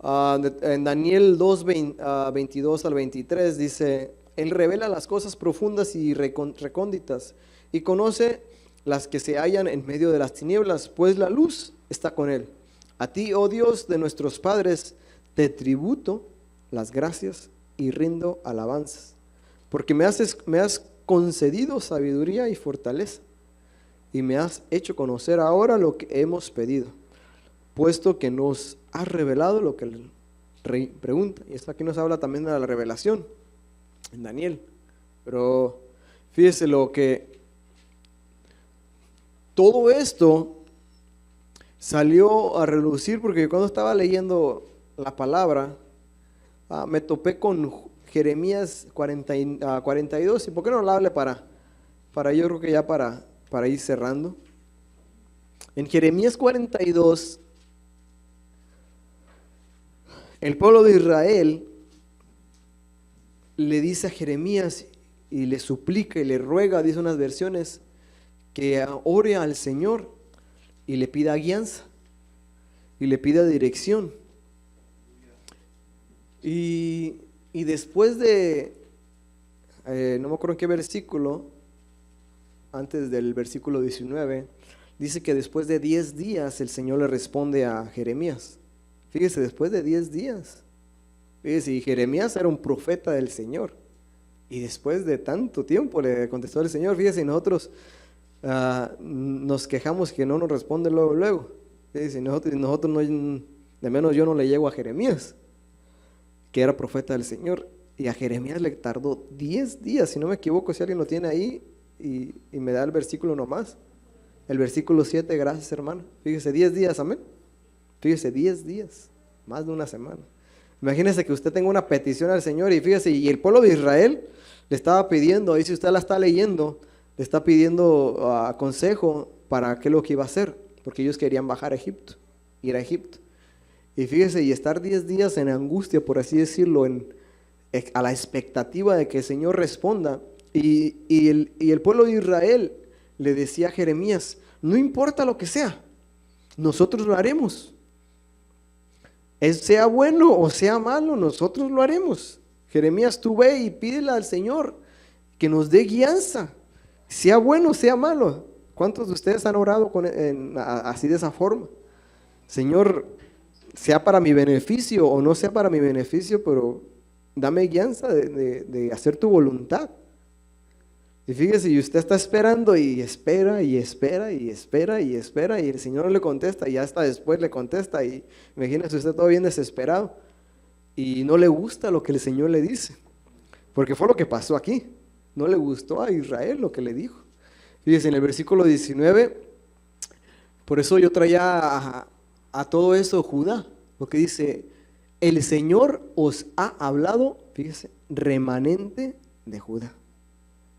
En Daniel 2:22 al 23 dice: Él revela las cosas profundas y recónditas, y conoce las que se hallan en medio de las tinieblas, pues la luz está con él. A ti, oh Dios de nuestros padres, te tributo las gracias y rindo alabanzas, porque me has concedido sabiduría y fortaleza, y me has hecho conocer ahora lo que hemos pedido, puesto que nos has revelado lo que el rey pregunta. Y esto aquí nos habla también de la revelación en Daniel. Pero fíjese lo que todo esto salió a relucir, porque cuando estaba leyendo la palabra, me topé con Jeremías 42. ¿Y por qué no lo hable para yo creo que ya para ir cerrando? En Jeremías 42, el pueblo de Israel le dice a Jeremías y le suplica y le ruega, dice unas versiones, que ore al Señor y le pida guianza. y le pide dirección. Y después de, no me acuerdo en qué versículo, antes del versículo 19, dice que después de 10 días el Señor le responde a Jeremías. Fíjese, después de 10 días. Fíjese, y Jeremías era un profeta del Señor. Y después de tanto tiempo le contestó el Señor. Fíjese, y nosotros nos quejamos que no nos responde luego. Fíjese, nosotros no, de menos yo no le llego a Jeremías, que era profeta del Señor. Y a Jeremías le tardó 10 días, si no me equivoco, si alguien lo tiene ahí, y me da el versículo nomás. El versículo 7, gracias hermano. Fíjese, 10 días, amén. Fíjese, 10 días, más de una semana. Imagínese que usted tenga una petición al Señor y fíjese, y el pueblo de Israel le estaba pidiendo, ahí si usted la está leyendo, le está pidiendo consejo para qué es lo que iba a hacer, porque ellos querían bajar a Egipto, ir a Egipto. Y fíjese, y estar 10 días en angustia, por así decirlo, a la expectativa de que el Señor responda. Y el pueblo de Israel le decía a Jeremías, no importa lo que sea, nosotros lo haremos. Sea bueno o sea malo, nosotros lo haremos. Jeremías, tú ve y pídele al Señor que nos dé guianza, sea bueno o sea malo. ¿Cuántos de ustedes han orado así de esa forma? Señor, sea para mi beneficio o no sea para mi beneficio, pero dame guianza de hacer tu voluntad. Y fíjese, y usted está esperando y espera y espera y espera y espera y el Señor no le contesta y hasta después le contesta y imagínese usted todo bien desesperado y no le gusta lo que el Señor le dice, porque fue lo que pasó aquí. No le gustó a Israel lo que le dijo. Fíjese en el versículo 19, por eso yo traía a todo eso Judá, porque dice, el Señor os ha hablado, fíjese, remanente de Judá.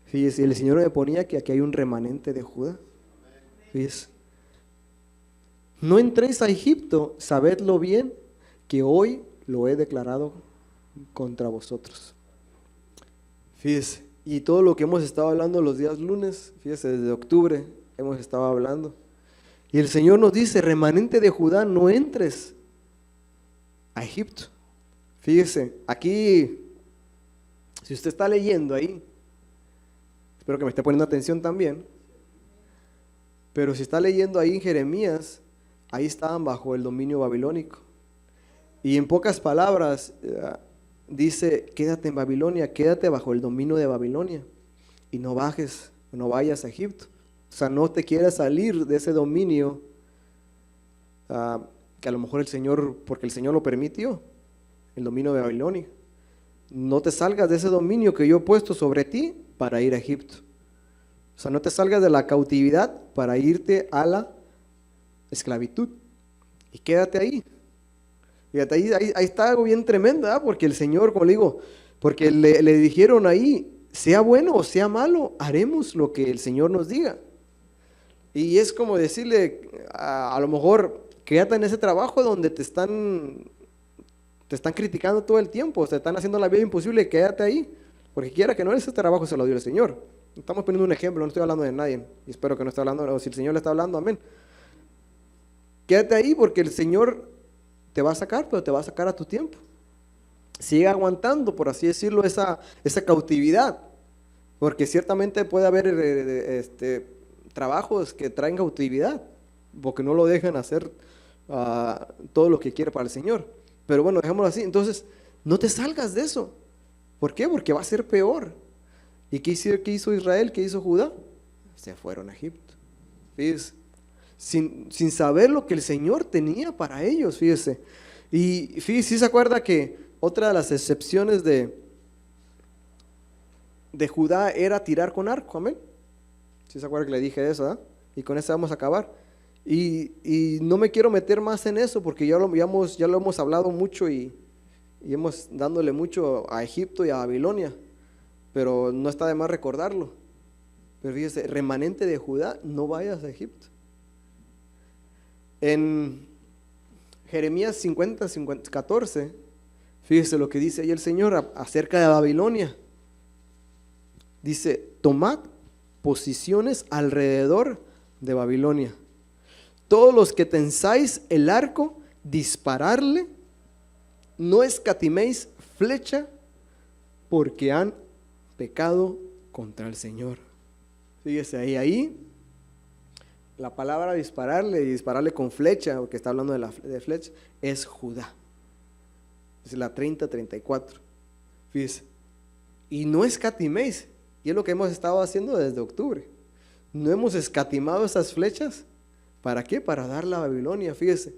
Fíjese, el Señor me ponía que aquí hay un remanente de Judá. Fíjese, no entréis a Egipto, sabedlo bien, que hoy lo he declarado contra vosotros. Fíjese, y todo lo que hemos estado hablando los días lunes, fíjese, desde octubre hemos estado hablando. Y el Señor nos dice, remanente de Judá, no entres a Egipto. Fíjese, aquí, si usted está leyendo ahí, espero que me esté poniendo atención también, pero si está leyendo ahí en Jeremías, ahí estaban bajo el dominio babilónico. Y en pocas palabras, dice, quédate en Babilonia, quédate bajo el dominio de Babilonia y no vayas a Egipto. O sea, no te quieras salir de ese dominio que a lo mejor el Señor, porque el Señor lo permitió, el dominio de Babilonia. No te salgas de ese dominio que yo he puesto sobre ti para ir a Egipto. O sea, no te salgas de la cautividad para irte a la esclavitud. Y quédate ahí. Fíjate, ahí está algo bien tremendo, ¿verdad? Porque el Señor, como le digo, porque le dijeron ahí, sea bueno o sea malo, haremos lo que el Señor nos diga. Y es como decirle, a lo mejor, quédate en ese trabajo donde te están criticando todo el tiempo, te están haciendo la vida imposible, quédate ahí, porque quiera que no, ese trabajo se lo dio el Señor. Estamos poniendo un ejemplo, no estoy hablando de nadie, y espero que no esté hablando, o si el Señor le está hablando, amén. Quédate ahí porque el Señor te va a sacar, pero te va a sacar a tu tiempo. Sigue aguantando, por así decirlo, esa cautividad, porque ciertamente puede haber trabajos que traen cautividad, porque no lo dejan hacer todo lo que quiere para el Señor. Pero bueno, dejémoslo así. Entonces, no te salgas de eso. ¿Por qué? Porque va a ser peor. ¿Y qué hizo Israel? ¿Qué hizo Judá? Se fueron a Egipto. Fíjese, sin saber lo que el Señor tenía para ellos, fíjese. Y fíjese, ¿sí se acuerda que otra de las excepciones de Judá era tirar con arco? Amén. ¿Sí se acuerda que le dije eso? ¿Eh? Y con eso vamos a acabar. Y no me quiero meter más en eso porque ya lo hemos hablado mucho y hemos dándole mucho a Egipto y a Babilonia, pero no está de más recordarlo. Pero fíjese, remanente de Judá, no vayas a Egipto. En Jeremías 14, fíjese lo que dice ahí el Señor acerca de Babilonia. Dice, tomad posiciones alrededor de Babilonia. Todos los que tensáis el arco, dispararle, no escatiméis flecha, porque han pecado contra el Señor. Fíjese ahí la palabra dispararle y dispararle con flecha, porque está hablando de flecha, es Judá. Es la 30-34. Fíjese. Y no escatiméis. Y es lo que hemos estado haciendo desde octubre. No hemos escatimado esas flechas. ¿Para qué? Para darle a Babilonia. Fíjese.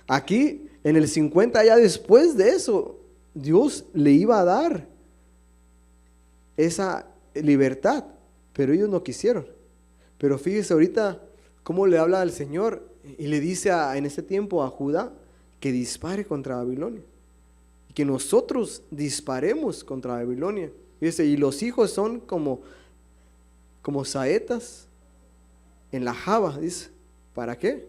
Aquí en el 50, ya después de eso, Dios le iba a dar esa libertad, pero ellos no quisieron. Pero fíjese ahorita cómo le habla al Señor y le dice en ese tiempo a Judá que dispare contra Babilonia, y que nosotros disparemos contra Babilonia. Fíjese, y los hijos son como saetas en la java, dice. ¿Para qué?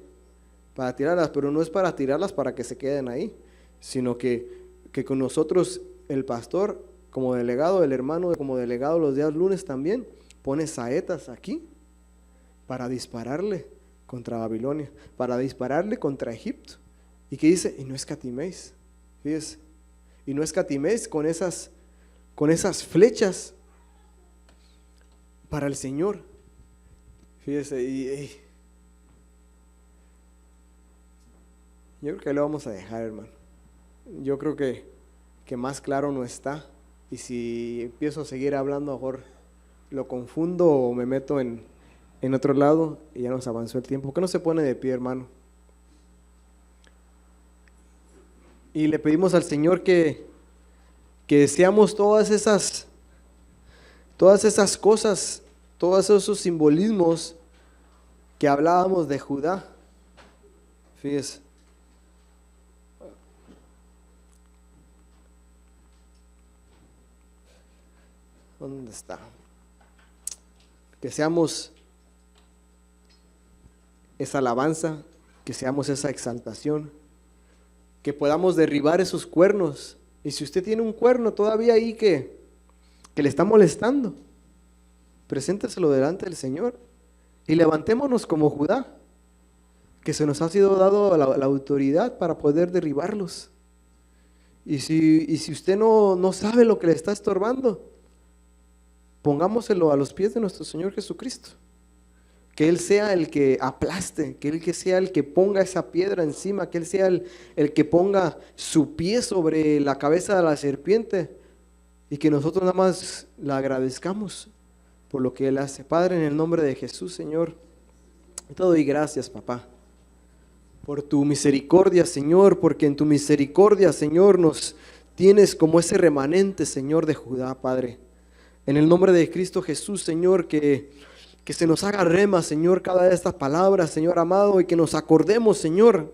Para tirarlas, pero no es para tirarlas para que se queden ahí, sino que con nosotros el pastor como delegado, el hermano como delegado los días lunes también pone saetas aquí para dispararle contra Babilonia, para dispararle contra Egipto. ¿Y qué dice? Y no escatiméis. Fíjese. Y no escatiméis con esas flechas para el Señor. Fíjese, yo creo que lo vamos a dejar, hermano. Yo creo que más claro no está. Y si empiezo a seguir hablando, mejor lo confundo o me meto en otro lado y ya nos avanzó el tiempo. ¿Por qué no se pone de pie, hermano? Y le pedimos al Señor que deseamos todas esas cosas, todos esos simbolismos que hablábamos de Judá. Fíjese. ¿Dónde está? Que seamos esa alabanza, que seamos esa exaltación, que podamos derribar esos cuernos. Y si usted tiene un cuerno todavía ahí que le está molestando, presénteselo delante del Señor y levantémonos como Judá, que se nos ha sido dado la autoridad para poder derribarlos. Y si usted no sabe lo que le está estorbando, pongámoselo a los pies de nuestro Señor Jesucristo. Que Él sea el que aplaste, que Él sea el que ponga esa piedra encima, que Él sea el que ponga su pie sobre la cabeza de la serpiente, y que nosotros nada más le agradezcamos por lo que Él hace. Padre, en el nombre de Jesús, Señor, te doy gracias, papá, por tu misericordia, Señor, porque en tu misericordia, Señor, nos tienes como ese remanente, Señor, de Judá, Padre. En el nombre de Cristo Jesús, Señor, que se nos haga rema, Señor, cada de estas palabras, Señor amado, y que nos acordemos, Señor,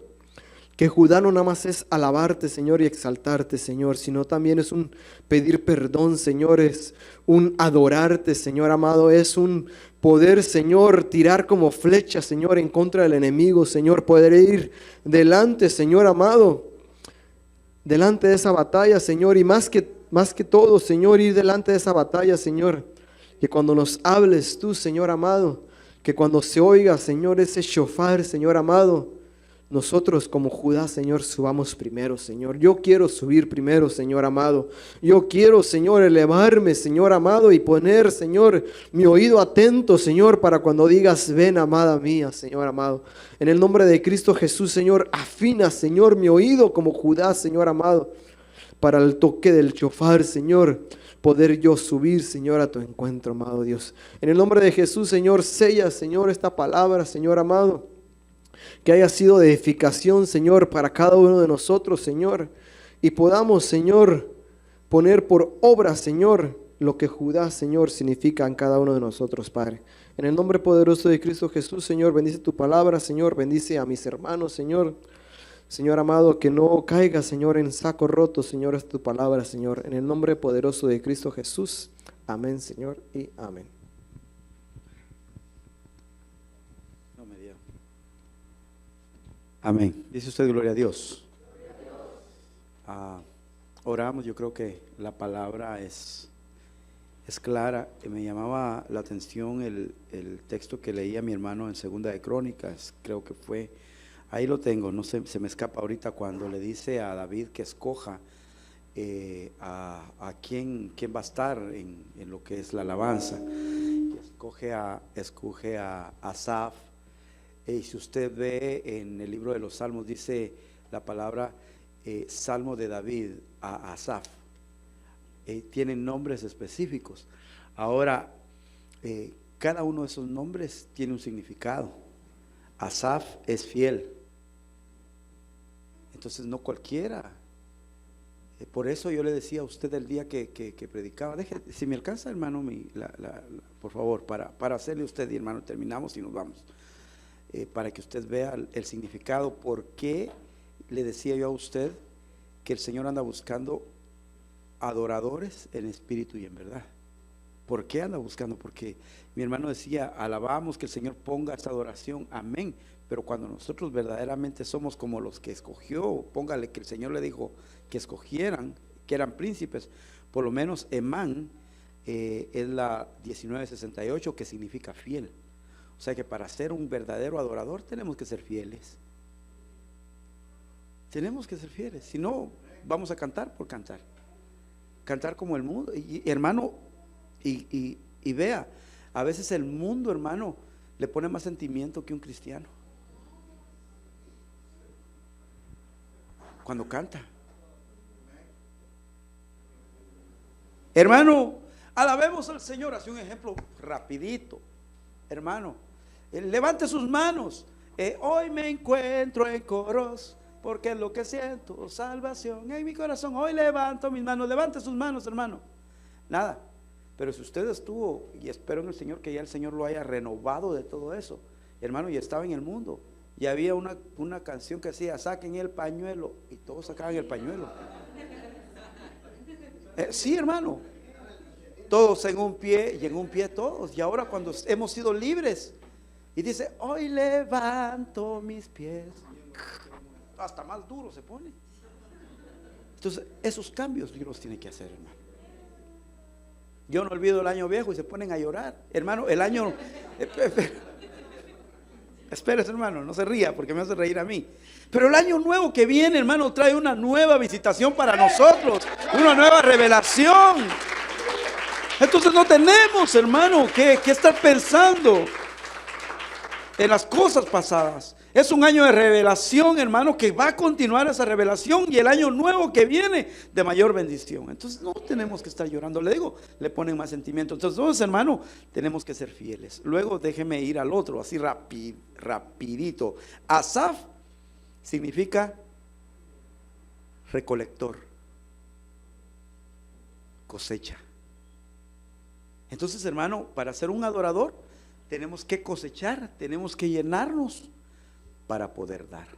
que Judá no nada más es alabarte, Señor, y exaltarte, Señor, sino también es un pedir perdón, Señor, es un adorarte, Señor amado, es un poder, Señor, tirar como flecha, Señor, en contra del enemigo, Señor, poder ir delante, Señor amado, delante de esa batalla, Señor, y más que todo, Señor, ir delante de esa batalla, Señor, que cuando nos hables tú, Señor amado, que cuando se oiga, Señor, ese shofar, Señor amado, nosotros como Judá, Señor, subamos primero, Señor. Yo quiero subir primero, Señor amado. Yo quiero, Señor, elevarme, Señor amado, y poner, Señor, mi oído atento, Señor, para cuando digas, ven, amada mía, Señor amado. En el nombre de Cristo Jesús, Señor, afina, Señor, mi oído como Judá, Señor amado, para el toque del shofar, Señor, poder yo subir, Señor, a tu encuentro, amado Dios. En el nombre de Jesús, Señor, sella, Señor, esta palabra, Señor amado, que haya sido de edificación, Señor, para cada uno de nosotros, Señor, y podamos, Señor, poner por obra, Señor, lo que Judá, Señor, significa en cada uno de nosotros, Padre. En el nombre poderoso de Cristo Jesús, Señor, bendice tu palabra, Señor, bendice a mis hermanos, Señor. Señor amado, que no caiga, Señor, en saco roto, Señor, es tu palabra, Señor. En el nombre poderoso de Cristo Jesús. Amén, Señor, y amén. No me dio. Amén. Dice usted, gloria a Dios. Oramos, yo creo que la palabra es clara. Me llamaba la atención el texto que leía mi hermano en Segunda de Crónicas, creo que fue Ahí lo tengo, no sé, se me escapa ahorita cuando le dice a David que escoja a quién va a estar en lo que es la alabanza. Y escoge a Asaf. Y si usted ve en el libro de los Salmos, dice la palabra Salmo de David a Asaf. Tienen nombres específicos. Ahora, cada uno de esos nombres tiene un significado. Asaf es fiel. Entonces no cualquiera. Por eso yo le decía a usted el día que predicaba, si me alcanza, hermano, por favor, para hacerle a usted, y hermano, terminamos y nos vamos. Para que usted vea el significado. ¿Por qué le decía yo a usted que el Señor anda buscando adoradores en espíritu y en verdad? ¿Por qué anda buscando? Porque mi hermano decía, alabamos que el Señor ponga esta adoración, amén. Pero cuando nosotros verdaderamente somos como los que escogió, póngale que el Señor le dijo que escogieran, que eran príncipes, por lo menos Emán es la 1968, que significa fiel. O sea que para ser un verdadero adorador tenemos que ser fieles. Tenemos que ser fieles, si no vamos a cantar por cantar. Cantar como el mundo, y hermano, y vea, a veces el mundo, hermano, le pone más sentimiento que un cristiano cuando canta. Hermano, alabemos al Señor. Hace un ejemplo rapidito, hermano. Levante sus manos. Hoy me encuentro en coros, porque es lo que siento, salvación en mi corazón. Hoy levanto mis manos. Levante sus manos, hermano. Nada. Pero si usted estuvo, y espero en el Señor que ya el Señor lo haya renovado de todo eso, hermano, y estaba en el mundo, y había una canción que decía, saquen el pañuelo, y todos sacaban el pañuelo. Sí, hermano, todos en un pie, y en un pie todos. Y ahora cuando hemos sido libres, y dice, hoy levanto mis pies, hasta más duro se pone. Entonces esos cambios Dios los tiene que hacer, hermano. Yo no olvido el año viejo y se ponen a llorar, hermano. El año espérese, hermano, no se ría porque me hace reír a mí. Pero el año nuevo que viene, hermano, trae una nueva visitación para nosotros, una nueva revelación. Entonces no tenemos, hermano, que estar pensando en las cosas pasadas. Es un año de revelación, hermano, que va a continuar esa revelación, y el año nuevo que viene de mayor bendición. Entonces no tenemos que estar llorando. Le digo, le ponen más sentimiento. Entonces, hermano, tenemos que ser fieles. Luego déjeme ir al otro, así rapidito. Asaf significa recolector, cosecha. Entonces, hermano, para ser un adorador tenemos que cosechar, tenemos que llenarnos para poder dar.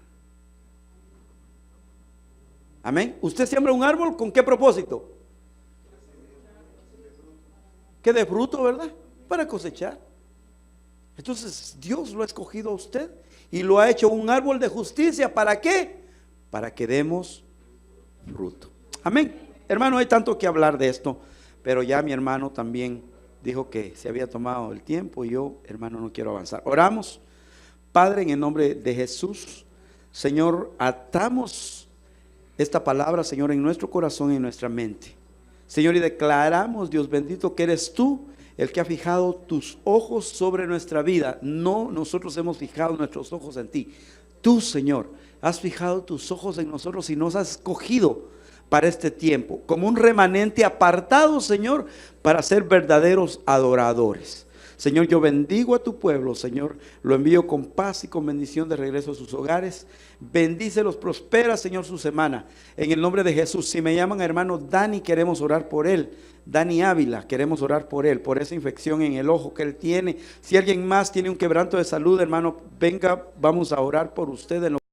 Amén. Usted siembra un árbol, ¿con qué propósito? Que dé fruto, ¿verdad? Para cosechar. Entonces Dios lo ha escogido a usted y lo ha hecho un árbol de justicia. ¿Para qué? Para que demos fruto. Amén. Hermano, hay tanto que hablar de esto, pero ya mi hermano también dijo que se había tomado el tiempo y yo, hermano, no quiero avanzar. Oramos. Padre, en el nombre de Jesús, Señor, atamos esta palabra, Señor, en nuestro corazón y en nuestra mente. Señor, y declaramos, Dios bendito, que eres tú el que ha fijado tus ojos sobre nuestra vida. No nosotros hemos fijado nuestros ojos en ti. Tú, Señor, has fijado tus ojos en nosotros y nos has escogido para este tiempo, como un remanente apartado, Señor, para ser verdaderos adoradores. Señor, yo bendigo a tu pueblo, Señor, lo envío con paz y con bendición de regreso a sus hogares. Bendícelos, prospera, Señor, su semana. En el nombre de Jesús. Si me llaman hermano Dani, queremos orar por él. Dani Ávila, queremos orar por él, por esa infección en el ojo que él tiene. Si alguien más tiene un quebranto de salud, hermano, venga, vamos a orar por usted en